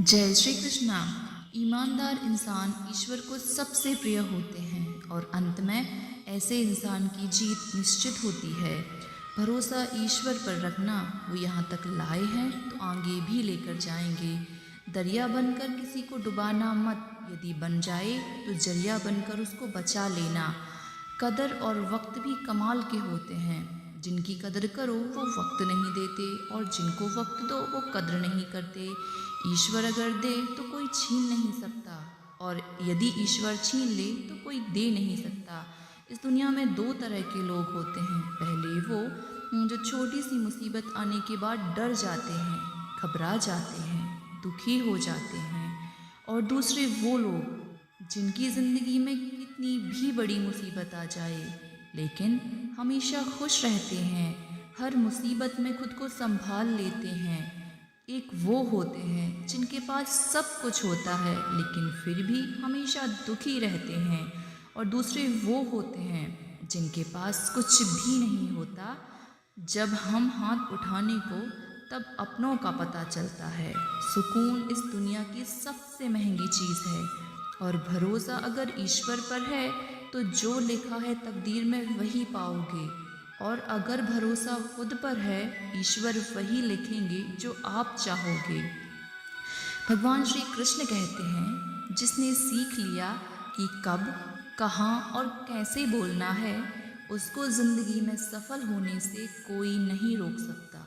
जय श्री कृष्णा। ईमानदार इंसान ईश्वर को सबसे प्रिय होते हैं और अंत में ऐसे इंसान की जीत निश्चित होती है। भरोसा ईश्वर पर रखना, वो यहाँ तक लाए हैं तो आगे भी लेकर जाएंगे। दरिया बनकर किसी को डुबाना मत, यदि बन जाए तो जरिया बनकर उसको बचा लेना। कदर और वक्त भी कमाल के होते हैं। जिनकी कदर करो वो वक्त नहीं देते और जिनको वक्त दो वो कदर नहीं करते। ईश्वर अगर दे तो कोई छीन नहीं सकता और यदि ईश्वर छीन ले तो कोई दे नहीं सकता। इस दुनिया में दो तरह के लोग होते हैं। पहले वो जो छोटी सी मुसीबत आने के बाद डर जाते हैं, घबरा जाते हैं, दुखी हो जाते हैं। और दूसरे वो लोग जिनकी ज़िंदगी में कितनी भी बड़ी मुसीबत आ जाए लेकिन हमेशा खुश रहते हैं, हर मुसीबत में खुद को संभाल लेते हैं। एक वो होते हैं जिनके पास सब कुछ होता है लेकिन फिर भी हमेशा दुखी रहते हैं। और दूसरे वो होते हैं जिनके पास कुछ भी नहीं होता। जब हम हाथ उठाने को तब अपनों का पता चलता है। सुकून इस दुनिया की सबसे महंगी चीज़ है और भरोसा अगर ईश्वर पर है तो जो लिखा है तकदीर में वही पाओगे। और अगर भरोसा खुद पर है, ईश्वर वही लिखेंगे जो आप चाहोगे। भगवान श्री कृष्ण कहते हैं, जिसने सीख लिया कि कब, कहाँ और कैसे बोलना है, उसको ज़िंदगी में सफल होने से कोई नहीं रोक सकता।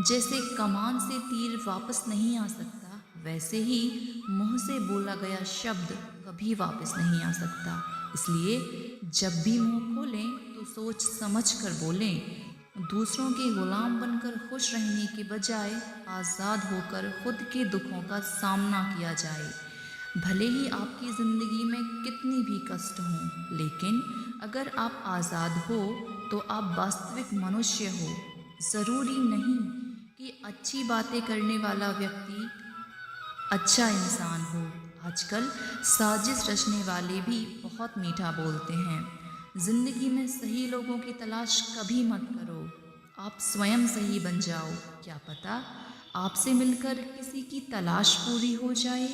जैसे कमान से तीर वापस नहीं आ सकता, वैसे ही मुंह से बोला गया शब्द कभी वापस नहीं आ सकता। इसलिए जब भी मुंह खोलें तो सोच समझ कर बोलें। दूसरों के गुलाम बनकर खुश रहने के बजाय आज़ाद होकर खुद के दुखों का सामना किया जाए। भले ही आपकी ज़िंदगी में कितनी भी कष्ट हों, लेकिन अगर आप आज़ाद हो तो आप वास्तविक मनुष्य हो। ज़रूरी नहीं कि अच्छी बातें करने वाला व्यक्ति अच्छा इंसान हो। आजकल साजिश रचने वाले भी बहुत मीठा बोलते हैं। ज़िंदगी में सही लोगों की तलाश कभी मत करो, आप स्वयं सही बन जाओ। क्या पता आपसे मिलकर किसी की तलाश पूरी हो जाए।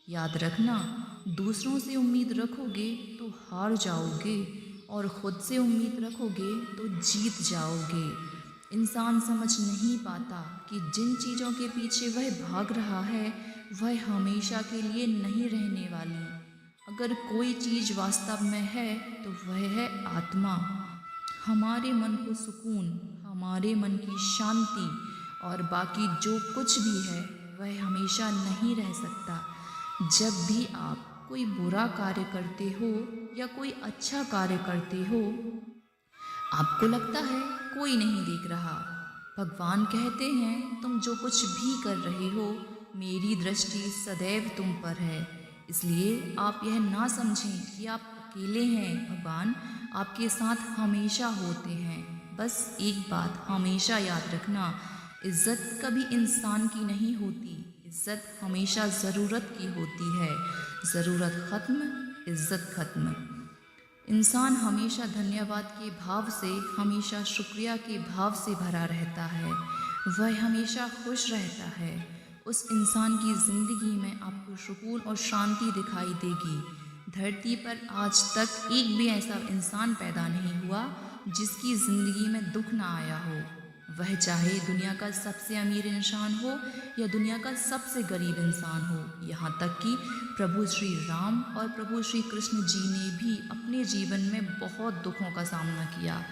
याद रखना, दूसरों से उम्मीद रखोगे तो हार जाओगे और ख़ुद से उम्मीद रखोगे तो जीत जाओगे। इंसान समझ नहीं पाता कि जिन चीज़ों के पीछे वह भाग रहा है वह हमेशा के लिए नहीं रहने वाली। अगर कोई चीज़ वास्तव में है तो वह है आत्मा। हमारे मन को सुकून, हमारे मन की शांति और बाकी जो कुछ भी है वह हमेशा नहीं रह सकता। जब भी आप कोई बुरा कार्य करते हो या कोई अच्छा कार्य करते हो, आपको लगता है कोई नहीं देख रहा। भगवान कहते हैं, तुम जो कुछ भी कर रहे हो मेरी दृष्टि सदैव तुम पर है। इसलिए आप यह ना समझें कि आप अकेले हैं। भगवान आपके साथ हमेशा होते हैं। बस एक बात हमेशा याद रखना, इज़्ज़त कभी इंसान की नहीं होती, इज़्ज़त हमेशा ज़रूरत की होती है। ज़रूरत ख़त्म, इज़्ज़त ख़त्म। इंसान हमेशा धन्यवाद के भाव से, हमेशा शुक्रिया के भाव से भरा रहता है। वह हमेशा खुश रहता है। उस इंसान की ज़िंदगी में आपको सुकून और शांति दिखाई देगी। धरती पर आज तक एक भी ऐसा इंसान पैदा नहीं हुआ जिसकी ज़िंदगी में दुख ना आया हो। वह चाहे दुनिया का सबसे अमीर इंसान हो या दुनिया का सबसे गरीब इंसान हो। यहाँ तक कि प्रभु श्री राम और प्रभु श्री कृष्ण जी ने भी अपने जीवन में बहुत दुखों का सामना किया।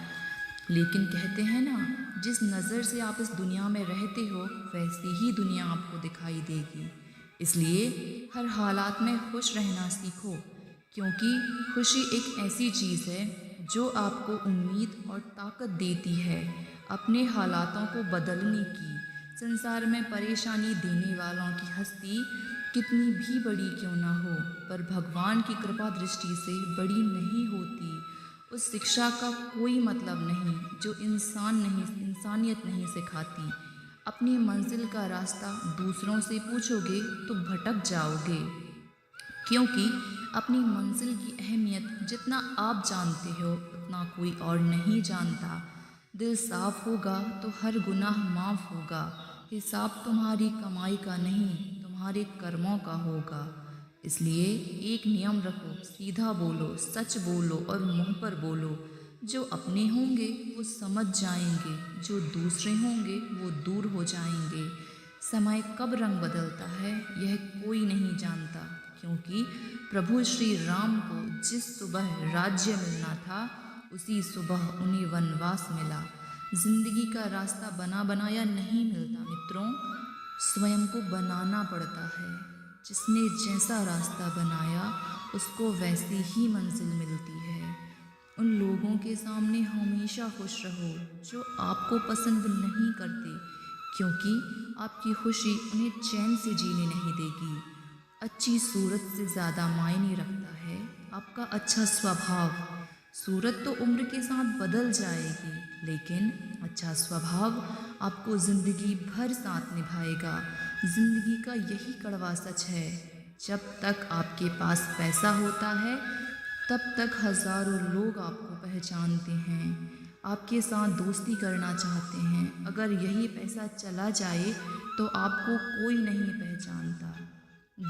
लेकिन कहते हैं ना, जिस नज़र से आप इस दुनिया में रहते हो वैसी ही दुनिया आपको दिखाई देगी। इसलिए हर हालात में खुश रहना सीखो, क्योंकि खुशी एक ऐसी चीज़ है जो आपको उम्मीद और ताकत देती है अपने हालातों को बदलने की। संसार में परेशानी देने वालों की हस्ती कितनी भी बड़ी क्यों ना हो, पर भगवान की कृपा दृष्टि से बड़ी नहीं होती। उस शिक्षा का कोई मतलब नहीं जो इंसानियत नहीं सिखाती। अपनी मंजिल का रास्ता दूसरों से पूछोगे तो भटक जाओगे, क्योंकि अपनी मंजिल की अहमियत जितना आप जानते हो उतना कोई और नहीं जानता। दिल साफ होगा तो हर गुनाह माफ़ होगा। हिसाब तुम्हारी कमाई का नहीं, तुम्हारे कर्मों का होगा। इसलिए एक नियम रखो, सीधा बोलो, सच बोलो और मुंह पर बोलो। जो अपने होंगे वो समझ जाएंगे, जो दूसरे होंगे वो दूर हो जाएंगे। समय कब रंग बदलता है यह कोई नहीं जानता, क्योंकि प्रभु श्री राम को जिस सुबह राज्य मिलना था उसी सुबह उन्हें वनवास मिला। जिंदगी का रास्ता बना बनाया नहीं मिलता मित्रों, स्वयं को बनाना पड़ता है। जिसने जैसा रास्ता बनाया उसको वैसी ही मंजिल मिलती है। उन लोगों के सामने हमेशा खुश रहो जो आपको पसंद नहीं करते, क्योंकि आपकी खुशी उन्हें चैन से जीने नहीं देगी। अच्छी सूरत से ज़्यादा मायने रखता है आपका अच्छा स्वभाव। सूरत तो उम्र के साथ बदल जाएगी, लेकिन अच्छा स्वभाव आपको ज़िंदगी भर साथ निभाएगा। ज़िंदगी का यही कड़वा सच है, जब तक आपके पास पैसा होता है तब तक हज़ारों लोग आपको पहचानते हैं, आपके साथ दोस्ती करना चाहते हैं। अगर यही पैसा चला जाए तो आपको कोई नहीं पहचानता।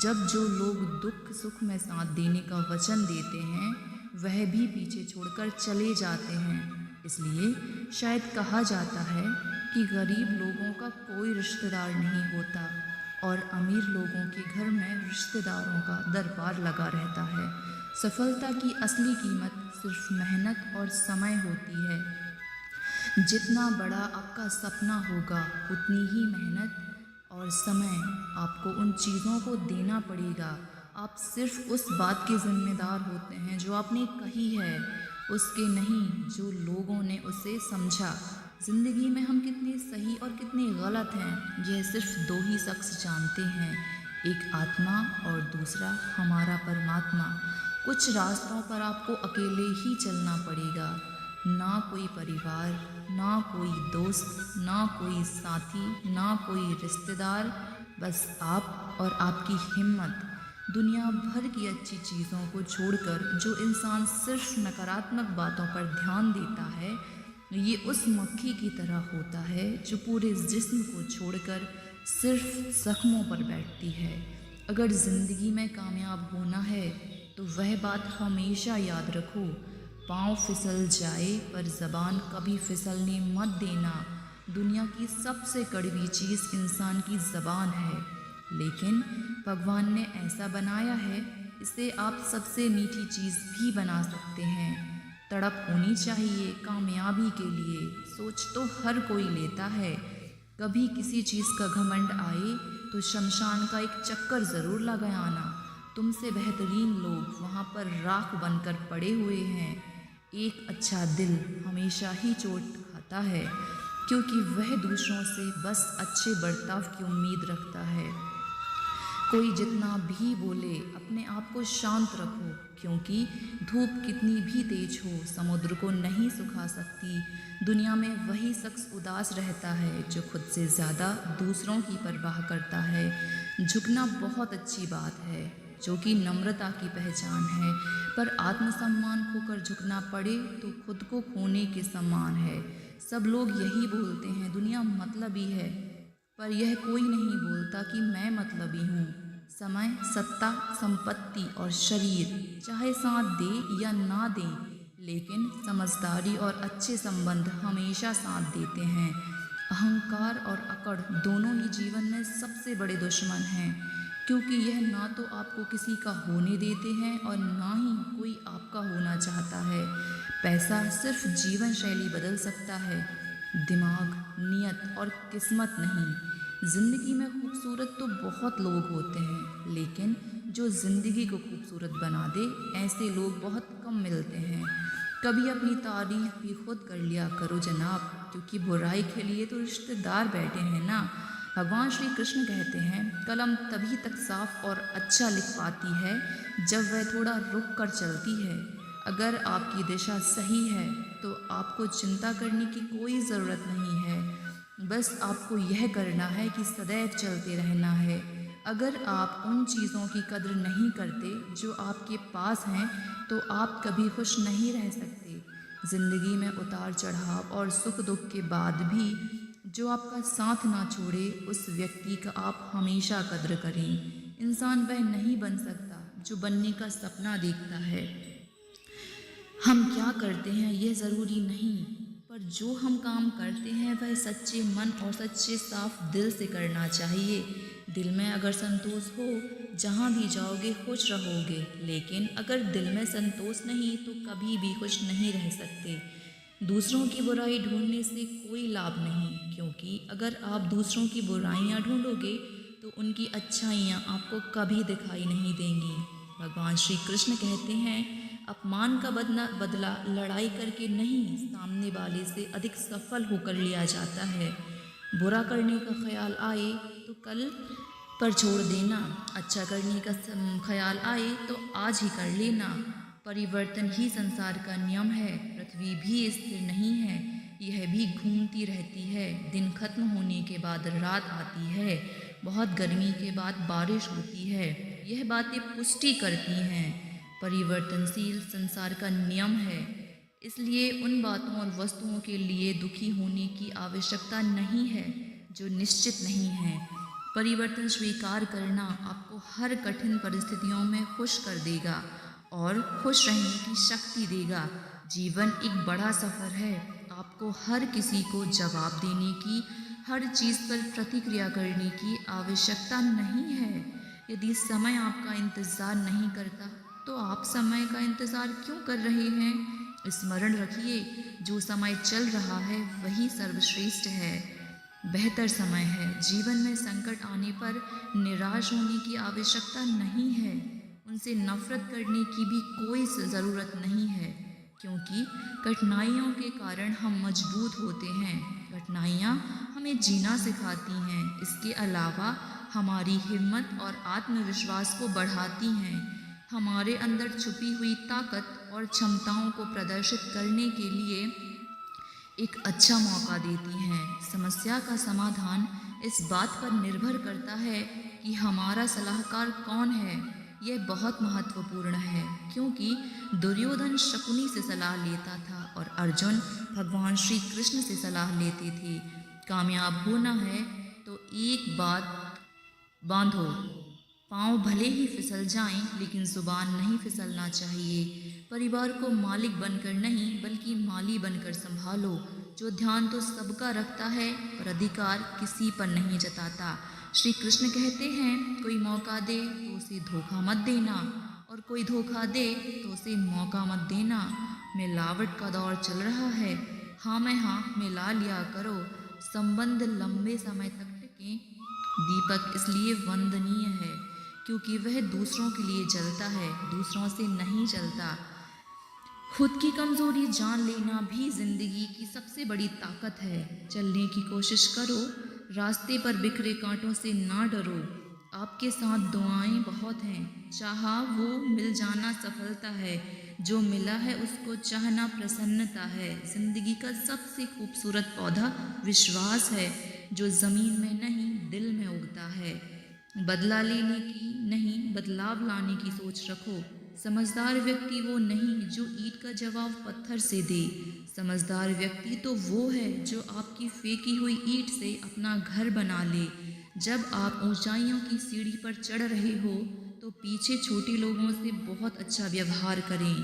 जब जो लोग दुख सुख में साथ देने का वचन देते हैं वह भी पीछे छोड़कर चले जाते हैं। इसलिए शायद कहा जाता है कि गरीब लोगों का कोई रिश्तेदार नहीं होता और अमीर लोगों के घर में रिश्तेदारों का दरबार लगा रहता है। सफलता की असली कीमत सिर्फ मेहनत और समय होती है। जितना बड़ा आपका सपना होगा उतनी ही मेहनत और समय आपको उन चीज़ों को देना पड़ेगा। आप सिर्फ उस बात के ज़िम्मेदार होते हैं जो आपने कही है, उसके नहीं जो लोगों ने उसे समझा। ज़िंदगी में हम कितने सही और कितने गलत हैं यह सिर्फ दो ही शख्स जानते हैं, एक आत्मा और दूसरा हमारा परमात्मा। कुछ रास्तों पर आपको अकेले ही चलना पड़ेगा, ना कोई परिवार, ना कोई दोस्त, ना कोई साथी, ना कोई रिश्तेदार, बस आप और आपकी हिम्मत। दुनिया भर की अच्छी चीज़ों को छोड़कर जो इंसान सिर्फ नकारात्मक बातों पर ध्यान देता है, ये उस मक्खी की तरह होता है जो पूरे जिस्म को छोड़कर सिर्फ जख्मों पर बैठती है। अगर ज़िंदगी में कामयाब होना है तो वह बात हमेशा याद रखो, पाँव फिसल जाए पर ज़बान कभी फिसलने मत देना। दुनिया की सबसे कड़वी चीज़ इंसान की ज़बान है, लेकिन भगवान ने ऐसा बनाया है इसे आप सबसे मीठी चीज़ भी बना सकते हैं। तड़प होनी चाहिए कामयाबी के लिए, सोच तो हर कोई लेता है। कभी किसी चीज़ का घमंड आए तो शमशान का एक चक्कर ज़रूर लगा आना। तुमसे बेहतरीन लोग वहाँ पर राख बनकर पड़े हुए हैं। एक अच्छा दिल हमेशा ही चोट खाता है, क्योंकि वह दूसरों से बस अच्छे बर्ताव की उम्मीद रखता है। कोई जितना भी बोले अपने आप को शांत रखो, क्योंकि धूप कितनी भी तेज हो समुद्र को नहीं सुखा सकती। दुनिया में वही शख्स उदास रहता है जो खुद से ज़्यादा दूसरों की परवाह करता है। झुकना बहुत अच्छी बात है, जो कि नम्रता की पहचान है, पर आत्मसम्मान खोकर झुकना पड़े तो खुद को खोने के समान है। सब लोग यही बोलते हैं दुनिया मतलबी है, पर यह कोई नहीं बोलता कि मैं मतलबी हूँ। समय, सत्ता, संपत्ति और शरीर चाहे साथ दे या ना दे, लेकिन समझदारी और अच्छे संबंध हमेशा साथ देते हैं। अहंकार और अकड़ दोनों ही जीवन में सबसे बड़े दुश्मन हैं, क्योंकि यह ना तो आपको किसी का होने देते हैं और ना ही कोई आपका होना चाहता है। पैसा सिर्फ जीवन शैली बदल सकता है, दिमाग, नियत और किस्मत नहीं। ज़िंदगी में खूबसूरत तो बहुत लोग होते हैं, लेकिन जो ज़िंदगी को खूबसूरत बना दे ऐसे लोग बहुत कम मिलते हैं। कभी अपनी तारीफ भी खुद कर लिया करो जनाब, क्योंकि बुराई के लिए तो रिश्तेदार बैठे हैं ना। भगवान श्री कृष्ण कहते हैं कलम तभी तक साफ और अच्छा लिख पाती है जब वह थोड़ा रुक कर चलती है। अगर आपकी दिशा सही है तो आपको चिंता करने की कोई ज़रूरत नहीं है, बस आपको यह करना है कि सदैव चलते रहना है। अगर आप उन चीज़ों की कद्र नहीं करते जो आपके पास हैं तो आप कभी खुश नहीं रह सकते। ज़िंदगी में उतार चढ़ाव और सुख दुख के बाद भी जो आपका साथ ना छोड़े उस व्यक्ति का आप हमेशा कद्र करें। इंसान वह नहीं बन सकता जो बनने का सपना देखता है। हम क्या करते हैं यह ज़रूरी नहीं, पर जो हम काम करते हैं वह सच्चे मन और सच्चे साफ दिल से करना चाहिए। दिल में अगर संतोष हो, जहाँ भी जाओगे खुश रहोगे, लेकिन अगर दिल में संतोष नहीं तो कभी भी खुश नहीं रह सकते। दूसरों की बुराई ढूंढने से कोई लाभ नहीं, क्योंकि अगर आप दूसरों की बुराइयां ढूंढोगे तो उनकी अच्छाइयां आपको कभी दिखाई नहीं देंगी। भगवान श्री कृष्ण कहते हैं, अपमान का बदला लड़ाई करके नहीं, सामने वाले से अधिक सफल होकर लिया जाता है। बुरा करने का ख्याल आए तो कल पर छोड़ देना, अच्छा करने का ख्याल आए तो आज ही कर लेना। परिवर्तन ही संसार का नियम है। पृथ्वी भी स्थिर नहीं है, यह भी घूमती रहती है। दिन खत्म होने के बाद रात आती है, बहुत गर्मी के बाद बारिश होती है। यह बातें पुष्टि करती हैं। परिवर्तनशील संसार का नियम है, इसलिए उन बातों और वस्तुओं के लिए दुखी होने की आवश्यकता नहीं है जो निश्चित नहीं है। परिवर्तन स्वीकार करना आपको हर कठिन परिस्थितियों में खुश कर देगा और खुश रहने की शक्ति देगा। जीवन एक बड़ा सफ़र है। आपको हर किसी को जवाब देने की, हर चीज़ पर प्रतिक्रिया करने की आवश्यकता नहीं है। यदि समय आपका इंतज़ार नहीं करता तो आप समय का इंतज़ार क्यों कर रहे हैं? स्मरण रखिए, जो समय चल रहा है वही सर्वश्रेष्ठ है, बेहतर समय है। जीवन में संकट आने पर निराश होने की आवश्यकता नहीं है। उनसे नफरत करने की भी कोई ज़रूरत नहीं है, क्योंकि कठिनाइयों के कारण हम मजबूत होते हैं। कठिनाइयाँ हमें जीना सिखाती हैं। इसके अलावा हमारी हिम्मत और आत्मविश्वास को बढ़ाती हैं, हमारे अंदर छुपी हुई ताकत और क्षमताओं को प्रदर्शित करने के लिए एक अच्छा मौका देती हैं। समस्या का समाधान इस बात पर निर्भर करता है कि हमारा सलाहकार कौन है। यह बहुत महत्वपूर्ण है, क्योंकि दुर्योधन शकुनी से सलाह लेता था और अर्जुन भगवान श्री कृष्ण से सलाह लेते थे। कामयाब होना है तो एक बात बांधो, पाँव भले ही फिसल जाएं, लेकिन जुबान नहीं फिसलना चाहिए। परिवार को मालिक बनकर नहीं बल्कि माली बनकर संभालो। जो ध्यान तो सबका रखता है पर अधिकार किसी पर नहीं जताता। श्री कृष्ण कहते हैं, कोई मौका दे तो उसे धोखा मत देना, और कोई धोखा दे तो उसे मौका मत देना। मिलावट का दौर चल रहा है, हाँ में हाँ मिला लिया करो। संबंध लंबे समय तक टिके। दीपक इसलिए वंदनीय है क्योंकि वह दूसरों के लिए जलता है, दूसरों से नहीं जलता। खुद की कमज़ोरी जान लेना भी जिंदगी की सबसे बड़ी ताकत है। चलने की कोशिश करो, रास्ते पर बिखरे कांटों से ना डरो। आपके साथ दुआएं बहुत हैं, चाहा वो मिल जाना सफलता है, जो मिला है उसको चाहना प्रसन्नता है। जिंदगी का सबसे खूबसूरत पौधा विश्वास है, जो ज़मीन में नहीं दिल में उगता है। बदला लेने की नहीं बदलाव लाने की सोच रखो। समझदार व्यक्ति वो नहीं जो ईंट का जवाब पत्थर से दे। समझदार व्यक्ति तो वो है जो आपकी फेंकी हुई ईंट से अपना घर बना ले। जब आप ऊंचाइयों की सीढ़ी पर चढ़ रहे हो तो पीछे छोटे लोगों से बहुत अच्छा व्यवहार करें,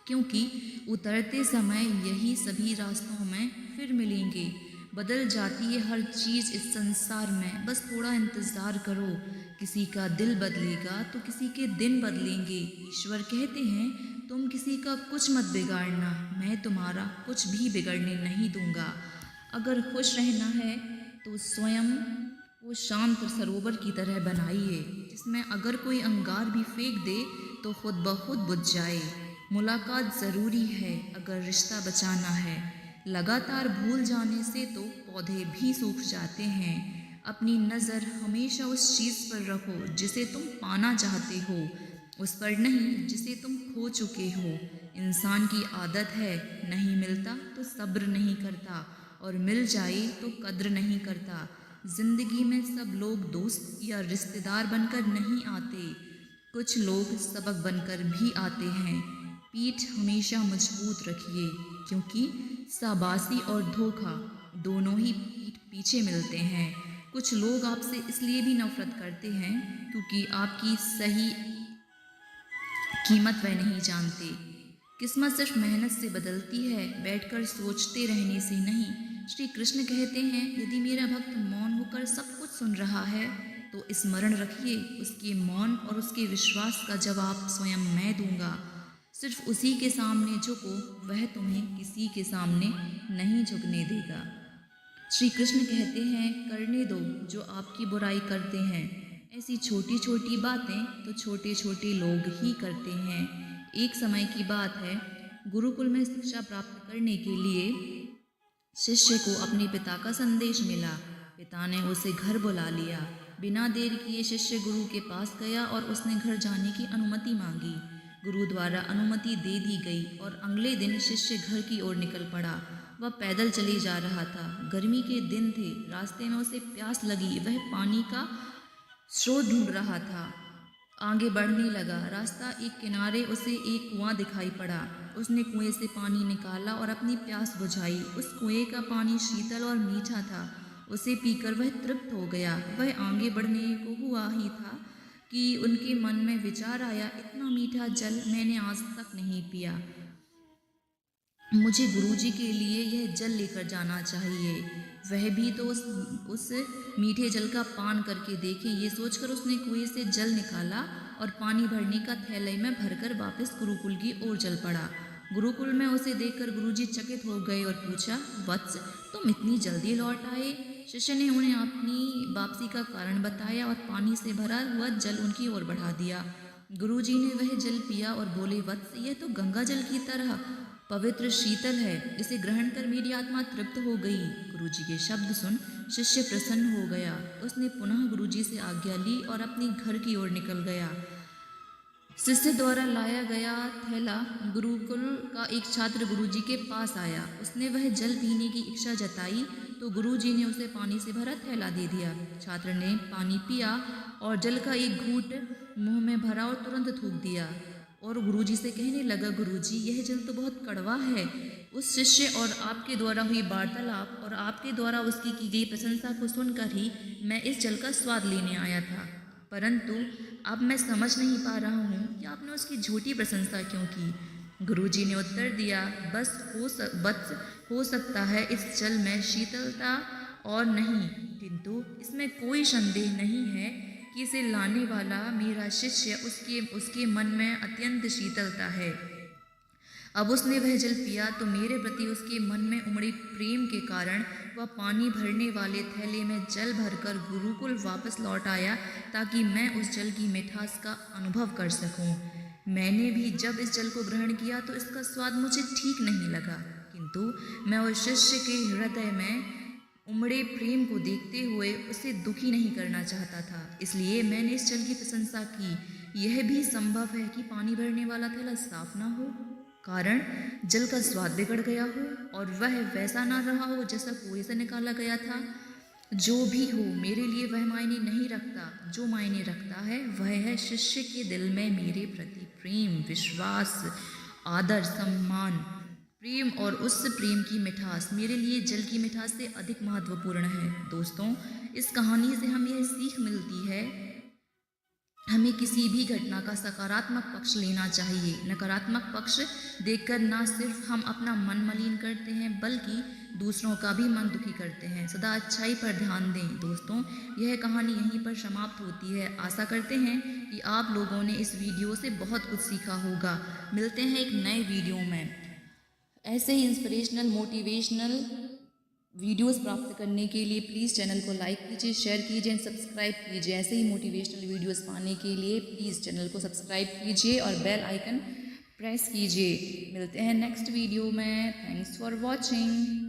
क्योंकि उतरते समय यही सभी रास्तों में फिर मिलेंगे। बदल जाती है हर चीज़ इस संसार में, बस थोड़ा इंतज़ार करो। किसी का दिल बदलेगा तो किसी के दिन बदलेंगे। ईश्वर कहते हैं, तुम किसी का कुछ मत बिगाड़ना, मैं तुम्हारा कुछ भी बिगड़ने नहीं दूंगा। अगर खुश रहना है तो स्वयं वो शांत सरोवर की तरह बनाइए, जिसमें अगर कोई अंगार भी फेंक दे तो खुद ब खुद बुझ जाए। मुलाकात ज़रूरी है अगर रिश्ता बचाना है। लगातार भूल जाने से तो पौधे भी सूख जाते हैं। अपनी नज़र हमेशा उस चीज़ पर रखो जिसे तुम पाना चाहते हो, उस पर नहीं जिसे तुम खो चुके हो। इंसान की आदत है, नहीं मिलता तो सब्र नहीं करता, और मिल जाए तो कद्र नहीं करता। जिंदगी में सब लोग दोस्त या रिश्तेदार बनकर नहीं आते, कुछ लोग सबक बनकर भी आते हैं। पीठ हमेशा मजबूत रखिए, क्योंकि शाबाशी और धोखा दोनों ही पीठ पीछे मिलते हैं। कुछ लोग आपसे इसलिए भी नफरत करते हैं क्योंकि आपकी सही कीमत वह नहीं जानते। किस्मत सिर्फ मेहनत से बदलती है, बैठकर सोचते रहने से नहीं। श्री कृष्ण कहते हैं, यदि मेरा भक्त मौन होकर सब कुछ सुन रहा है तो स्मरण रखिए, उसके मौन और उसके विश्वास का जवाब स्वयं मैं दूंगा। सिर्फ उसी के सामने झुको, वह तुम्हें किसी के सामने नहीं झुकने देगा। श्री कृष्ण कहते हैं, करने दो जो आपकी बुराई करते हैं। ऐसी छोटी छोटी बातें तो छोटे छोटे लोग ही करते हैं। एक समय की बात है, गुरुकुल में शिक्षा प्राप्त करने के लिए शिष्य को अपने पिता का संदेश मिला। पिता ने उसे घर बुला लिया। बिना देर किए शिष्य गुरु के पास गया और उसने घर जाने की अनुमति मांगी। गुरु द्वारा अनुमति दे दी गई और अगले दिन शिष्य घर की ओर निकल पड़ा। वह पैदल चले जा रहा था। गर्मी के दिन थे, रास्ते में उसे प्यास लगी। वह पानी का स्रोत ढूंढ रहा था। आगे बढ़ने लगा। रास्ता एक किनारे उसे एक कुआं दिखाई पड़ा। उसने कुएं से पानी निकाला और अपनी प्यास बुझाई। उस कुएं का पानी शीतल और मीठा था। उसे पीकर वह तृप्त हो गया। वह आगे बढ़ने को हुआ ही था कि उनके मन में विचार आया, इतना मीठा जल मैंने आज तक नहीं पिया। मुझे गुरुजी के लिए यह जल लेकर जाना चाहिए। वह भी तो उस मीठे जल का पान करके देखे। ये सोचकर उसने कुएं से जल निकाला और पानी भरने का थैले में भरकर वापस गुरुकुल की ओर चल पड़ा। गुरुकुल में उसे देखकर गुरुजी चकित हो गए और पूछा, वत्स, तुम इतनी जल्दी लौट आए? शिष्य ने उन्हें अपनी वापसी का कारण बताया और पानी से भरा हुआ जल उनकी ओर बढ़ा दिया। गुरुजी ने वह जल पिया और बोले, वत्स, यह तो गंगा जल की तरह पवित्र शीतल है। इसे ग्रहण कर मेरी आत्मा तृप्त हो गई। गुरुजी के शब्द सुन शिष्य प्रसन्न हो गया। उसने पुनः गुरुजी से आज्ञा ली और अपने घर की ओर निकल गया। शिष्य द्वारा लाया गया थैला गुरुकुल का एक छात्र गुरुजी के पास आया। उसने वह जल पीने की इच्छा जताई तो गुरुजी ने उसे पानी से भरा थैला दे दिया। छात्र ने पानी पिया और जल का एक घूंट मुंह में भरा और तुरंत थूक दिया और गुरुजी से कहने लगा, गुरुजी, यह जल तो बहुत कड़वा है। उस शिष्य और आपके द्वारा हुई वार्तालाप और आपके द्वारा उसकी की गई प्रशंसा को सुनकर ही मैं इस जल का स्वाद लेने आया था, परंतु अब मैं समझ नहीं पा रहा हूँ कि आपने उसकी झूठी प्रशंसा क्यों की। गुरुजी ने उत्तर दिया, बस हो सकता है इस जल में शीतलता और नहीं, किंतु इसमें कोई संदेह नहीं है कि इसे लाने वाला मेरा शिष्य उसके मन में अत्यंत शीतलता है। अब उसने वह जल पिया तो मेरे प्रति उसके मन में उमड़ी प्रेम के कारण वह पानी भरने वाले थैले में जल भरकर गुरुकुल वापस लौट आया ताकि मैं उस जल की मिठास का अनुभव कर सकूं। मैंने भी जब इस जल को ग्रहण किया तो इसका स्वाद मुझे ठीक नहीं लगा, किंतु मैं उस शिष्य के हृदय में उमड़े प्रेम को देखते हुए उसे दुखी नहीं करना चाहता था, इसलिए मैंने इस जल की प्रशंसा की। यह भी संभव है कि पानी भरने वाला थैला साफ ना हो, कारण जल का स्वाद बिगड़ गया हो और वह वैसा ना रहा हो जैसा कुएं से निकाला गया था। जो भी हो, मेरे लिए वह मायने नहीं रखता। जो मायने रखता है वह है शिष्य के दिल में मेरे प्रति प्रेम, विश्वास, आदर, सम्मान, प्रेम और उस प्रेम की मिठास मेरे लिए जल की मिठास से अधिक महत्वपूर्ण है। दोस्तों, इस कहानी से हमें यह सीख मिलती है, हमें किसी भी घटना का सकारात्मक पक्ष लेना चाहिए। नकारात्मक पक्ष देखकर ना सिर्फ हम अपना मन मलिन करते हैं बल्कि दूसरों का भी मन दुखी करते हैं। सदा अच्छाई पर ध्यान दें। दोस्तों, यह कहानी यहीं पर समाप्त होती है। आशा करते हैं कि आप लोगों ने इस वीडियो से बहुत कुछ सीखा होगा। मिलते हैं एक नए वीडियो में। ऐसे ही इंस्पिरेशनल, मोटिवेशनल वीडियोस प्राप्त करने के लिए प्लीज़ चैनल को लाइक कीजिए, शेयर कीजिए एंड सब्सक्राइब कीजिए। ऐसे ही मोटिवेशनल वीडियोस पाने के लिए प्लीज़ चैनल को सब्सक्राइब कीजिए और बेल आइकन प्रेस कीजिए। मिलते हैं नेक्स्ट वीडियो में। Thanks for watching.